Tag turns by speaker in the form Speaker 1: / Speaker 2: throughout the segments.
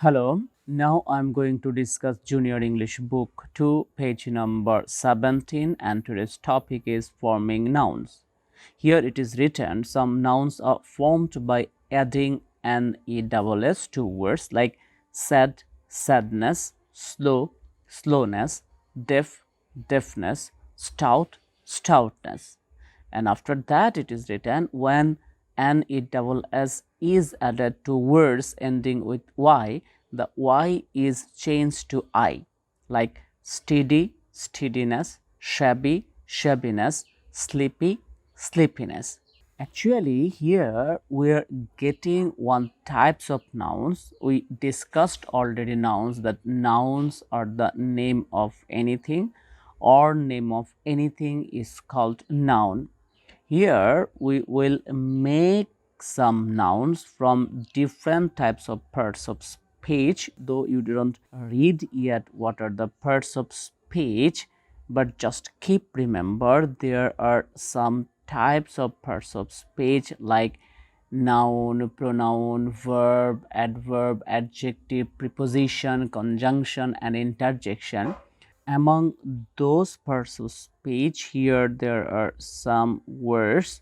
Speaker 1: Hello, now I'm going to discuss Junior English Book 2, page number 17, and today's topic is forming nouns. Here it is written, some nouns are formed by adding an ESS to words like sad, sadness, slow, slowness, deaf, deafness, stout, stoutness. And after that it is written, when an ESS is added to words ending with Y, the Y is changed to I, like steady, steadiness, shabby, shabbiness, sleepy, sleepiness. Actually, here we are getting one types of nouns. We discussed already nouns, that nouns are the name of anything or name of anything is called noun. Here we will make some nouns from different types of parts of speech, though you don't read yet what are the parts of speech, but just keep remember there are some types of parts of speech like noun, pronoun, verb, adverb, adjective, preposition, conjunction and interjection. Among those parts of speech, here there are some words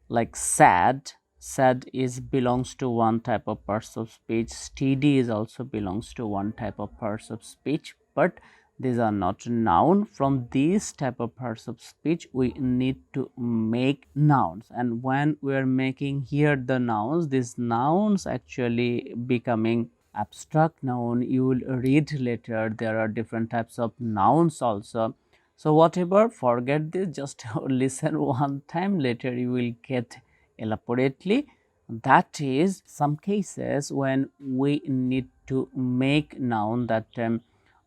Speaker 1: like sad. Sad is belongs to one type of parts of speech. Steady is also belongs to one type of parts of speech, but these are not noun. From these type of parts of speech we need to make nouns, and when we are making here the nouns, these nouns actually becoming abstract noun. You will read later there are different types of nouns also. So whatever, forget this, just listen one time, later you will get elaborately. That is some cases when we need to make noun, that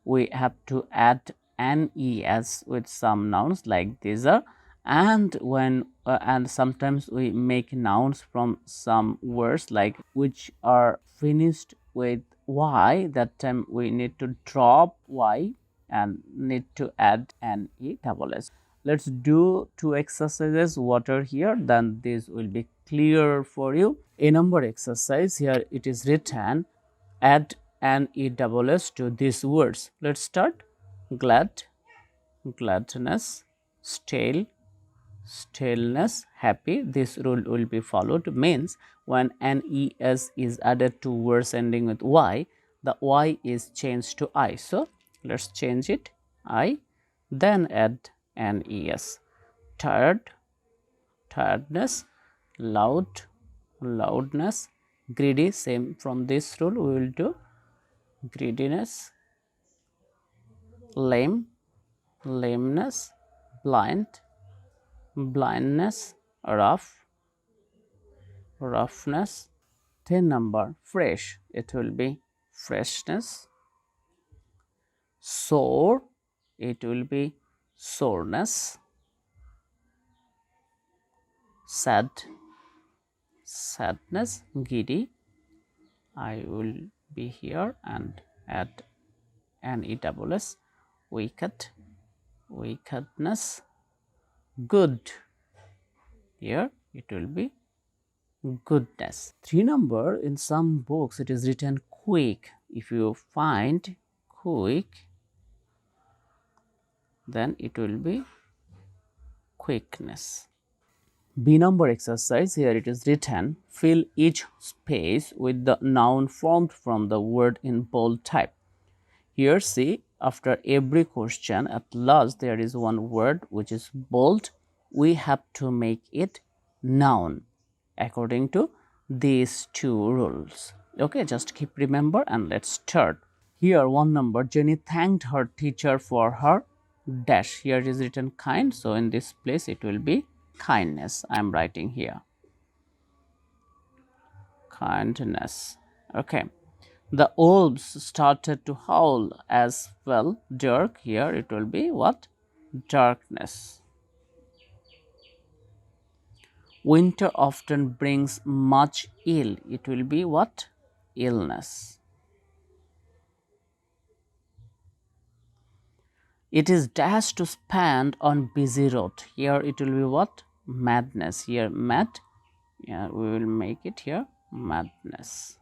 Speaker 1: we have to add an es with some nouns like these are, and when and sometimes we make nouns from some words like which are finished with y, that time we need to drop y and need to add an ESS. Let's do two exercises what are here, then this will be clear for you. A number exercise, here it is written, add an ESS to these words. Let's start. Glad, gladness, stale, staleness, happy. This rule will be followed, means when an es is added to words ending with y, the y is changed to I. So let's change it, I, then add an es. Tired, tiredness, loud, loudness, greedy. Same from this rule we will do, greediness, lame, lameness, blind, blindness, rough, roughness. 10 number, fresh, it will be freshness. Sore, it will be soreness. Sad, sadness. Giddy, I will be here and add an ESS. Wicked, wickedness. Good, here it will be goodness. 3 number, in some books it is written quick. If you find quick, then it will be quickness. B number exercise, here it is written, fill each space with the noun formed from the word in bold type. Here see, after every question at last there is one word which is bold. We have to make it noun according to these two rules. Okay, just keep remember and let's start. Here 1 number, Jenny thanked her teacher for her dash. Here it is written kind, so in this place it will be kindness. I am writing here kindness. Okay, the wolves started to howl as well. Dark, here it will be what? Darkness. Winter often brings much ill. It will be what? Illness. It is dash to spend on busy road. Here it will be what? Madness. Here mad. Yeah, we will make it here madness.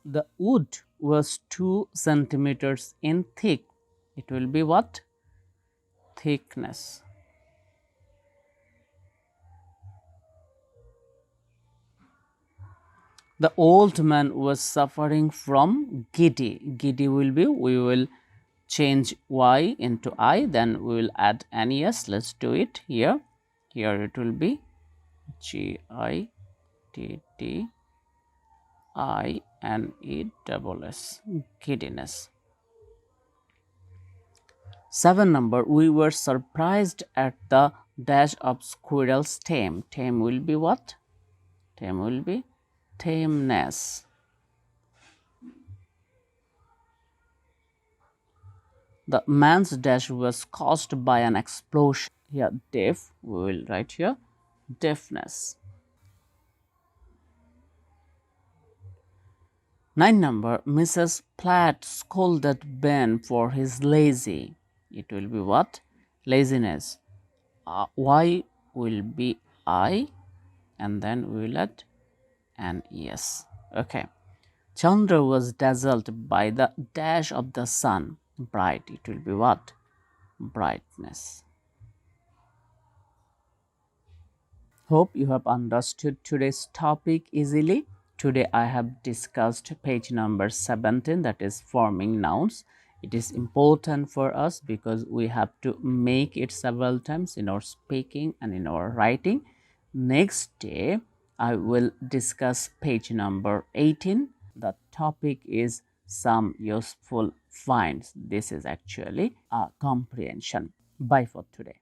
Speaker 1: The wood was 2 centimeters in thick. It will be what? Thickness. The old man was suffering from giddy. Giddy will be, we will change y into I, then we will add nes. Let's do it here. Here it will be gitti INESS, giddiness. 7 number, we were surprised at the dash of squirrel's tame. Tame will be what? Tame will be tameness. The man's death was caused by an explosion. Here, deaf, we will write here deafness. 9 number, Mrs. Platt scolded Ben for his lazy. It will be what? Laziness. Y will be I, and then we will add an yes. Okay. Chandra was dazzled by the dash of the sun. Bright. It will be what? Brightness. Hope you have understood today's topic easily. Today I have discussed page number 17, that is forming nouns. It is important for us because we have to make it several times in our speaking and in our writing. Next day I will discuss page number 18. The topic is some useful finds. This is actually a comprehension. Bye for today.